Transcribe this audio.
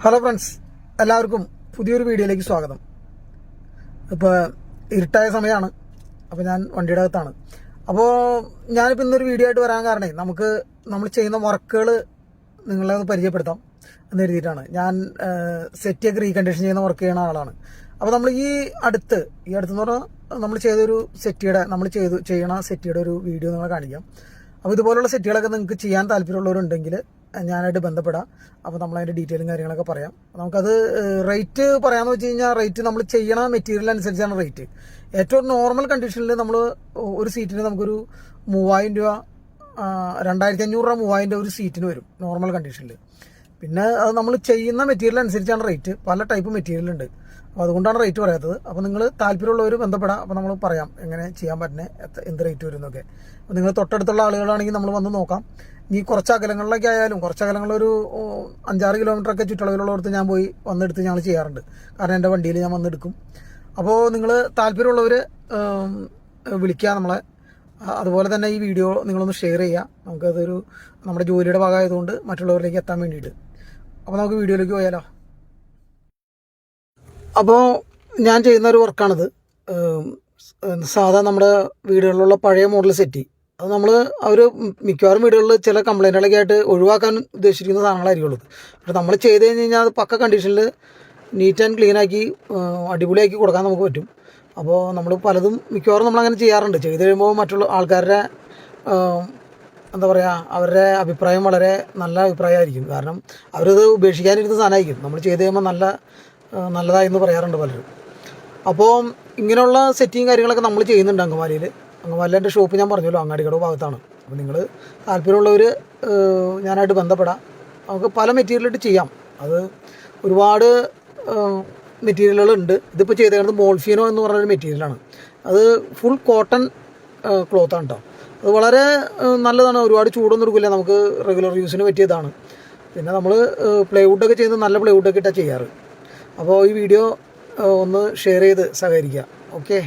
Hello friends, എല്ലാവർക്കും പുതിയൊരു വീഡിയോയിലേക്ക് സ്വാഗതം. ഇപ്പോൾ ഇരുട്ടായ സമയമാണ്. അപ്പോൾ ഞാൻ വണ്ടിയുടെ അകത്താണ്. അപ്പോൾ ഞാനിപ്പോൾ ഇന്നൊരു വീഡിയോ ആയിട്ട് വരാൻ കാരണേ നമ്മൾ ചെയ്യുന്ന വർക്കുകൾ നിങ്ങളെ ഒന്ന് പരിചയപ്പെടുത്താം എന്ന് എഴുതിയിട്ടാണ്. ഞാൻ സെറ്റിയൊക്കെ റീകണ്ടീഷൻ ചെയ്യുന്ന വർക്ക് ചെയ്യുന്ന ആളാണ്. അപ്പോൾ നമ്മൾ ഈ അടുത്തെന്ന് പറഞ്ഞാൽ നമ്മൾ ചെയ്യണ സെറ്റിയുടെ ഒരു വീഡിയോ നിങ്ങളെ കാണിക്കാം. അപ്പോൾ ഇതുപോലുള്ള സെറ്റുകളൊക്കെ നിങ്ങൾക്ക് ചെയ്യാൻ താല്പര്യമുള്ളവരുണ്ടെങ്കിൽ ഞാനായിട്ട് ബന്ധപ്പെടാം. അപ്പോൾ നമ്മളതിൻ്റെ ഡീറ്റെയിലും കാര്യങ്ങളൊക്കെ പറയാം. നമുക്കത് റേറ്റ് പറയാമെന്ന് വെച്ച് കഴിഞ്ഞാൽ റേറ്റ് നമ്മൾ ചെയ്യണ മെറ്റീരിയൽ അനുസരിച്ചാണ് റേറ്റ്. ഏറ്റവും നോർമൽ കണ്ടീഷനിൽ നമ്മൾ ഒരു സീറ്റിന് നമുക്കൊരു 3000 രൂപ, 2500 രൂപ, 3000 രൂപ ഒരു സീറ്റിന് വരും നോർമൽ കണ്ടീഷനിൽ. പിന്നെ അത് നമ്മൾ ചെയ്യുന്ന മെറ്റീരിയൽ അനുസരിച്ചാണ് റേറ്റ്. പല ടൈപ്പ് മെറ്റീരിയൽ ഉണ്ട്. അപ്പോൾ അതുകൊണ്ടാണ് റേറ്റ് പറയാത്തത്. അപ്പോൾ നിങ്ങൾ താല്പര്യമുള്ളവർ ബന്ധപ്പെടാം. അപ്പോൾ നമ്മൾ പറയാം എങ്ങനെ ചെയ്യാൻ പറ്റുന്നത്, എന്ത് റേറ്റ് വരും എന്നൊക്കെ. അപ്പോൾ നിങ്ങൾ തൊട്ടടുത്തുള്ള ആളുകളാണെങ്കിൽ നമ്മൾ വന്ന് നോക്കാം. ഇനി കുറച്ച് അകലങ്ങളിലൊക്കെ ആയാലും, കുറച്ച് അകലങ്ങളൊരു 5-6 കിലോമീറ്ററൊക്കെ ചുറ്റളവിലുള്ളവർക്ക് ഞാൻ പോയി വന്നെടുത്ത് ഞങ്ങൾ ചെയ്യാറുണ്ട്. കാരണം എൻ്റെ വണ്ടിയിൽ ഞാൻ വന്നെടുക്കും. അപ്പോൾ നിങ്ങൾ താല്പര്യമുള്ളവർ വിളിക്കുക നമ്മളെ. അതുപോലെ തന്നെ ഈ വീഡിയോ നിങ്ങളൊന്ന് ഷെയർ ചെയ്യുക. നമുക്കതൊരു നമ്മുടെ ജോലിയുടെ ഭാഗമായതുകൊണ്ട് മറ്റുള്ളവരിലേക്ക് എത്താൻ വേണ്ടിയിട്ട്. അപ്പോൾ നമുക്ക് വീഡിയോയിലേക്ക് പോയാലോ. അപ്പോൾ ഞാൻ ചെയ്യുന്ന ഒരു വർക്കാണിത്. സാധാ നമ്മുടെ വീടുകളിലുള്ള പഴയ മോഡൽ സെറ്റി. അത് അവർ മിക്കവാറും വീടുകളിൽ ചില കംപ്ലൈൻറ്റുകളൊക്കെ ആയിട്ട് ഒഴിവാക്കാൻ ഉദ്ദേശിക്കുന്ന സാധനങ്ങളായിരിക്കുള്ളൂ. പക്ഷെ നമ്മൾ ചെയ്ത് കഴിഞ്ഞാൽ അത് പക്ക കണ്ടീഷനിൽ നീറ്റ് ആൻഡ് ക്ലീനാക്കി അടിപൊളിയാക്കി കൊടുക്കാൻ നമുക്ക് പറ്റും. അപ്പോൾ നമ്മൾ പലതും മിക്കവാറും നമ്മളങ്ങനെ ചെയ്യാറുണ്ട്. ചെയ്ത് കഴിയുമ്പോൾ മറ്റുള്ള ആൾക്കാരുടെ എന്താ പറയുക, അവരുടെ അഭിപ്രായം വളരെ നല്ല അഭിപ്രായമായിരിക്കും. കാരണം അവരത് ഉപേക്ഷിക്കാനിരുന്ന സാധനമായിരിക്കും. നമ്മൾ ചെയ്ത് കഴിയുമ്പോൾ നല്ലതായെന്ന് പറയാറുണ്ട് പലരും. അപ്പോൾ ഇങ്ങനെയുള്ള സെറ്റിങ് കാര്യങ്ങളൊക്കെ നമ്മൾ ചെയ്യുന്നുണ്ട് അങ്കമാലിയിൽ. എൻ്റെ ഷോപ്പ് ഞാൻ പറഞ്ഞല്ലോ അങ്ങാടിക്കടവ് ഭാഗത്താണ്. അപ്പോൾ നിങ്ങൾ താല്പര്യമുള്ളവർ ഞാനായിട്ട് ബന്ധപ്പെടാം. നമുക്ക് പല മെറ്റീരിയലിട്ട് ചെയ്യാം. അത് ഒരുപാട് മെറ്റീരിയലുകളുണ്ട്. ഇതിപ്പോൾ ചെയ്തേക്കുന്നത് മോൾഫിനോ എന്ന് പറഞ്ഞൊരു മെറ്റീരിയലാണ്. അത് ഫുൾ കോട്ടൺ ക്ലോത്താണ് കേട്ടോ. അത് വളരെ നല്ലതാണ്. ഒരുപാട് ചൂടൊന്നും എടുക്കില്ല. നമുക്ക് റെഗുലർ യൂസിന് പറ്റിയതാണ്. പിന്നെ നമ്മൾ പ്ലൈവുഡൊക്കെ ചെയ്യുന്നത് നല്ല പ്ലൈവുഡൊക്കെ ഇട്ടാണ് ചെയ്യാറ്. അപ്പോൾ ഈ വീഡിയോ ഒന്ന് ഷെയർ ചെയ്ത് സഹകരിക്കുക. ഓക്കെ.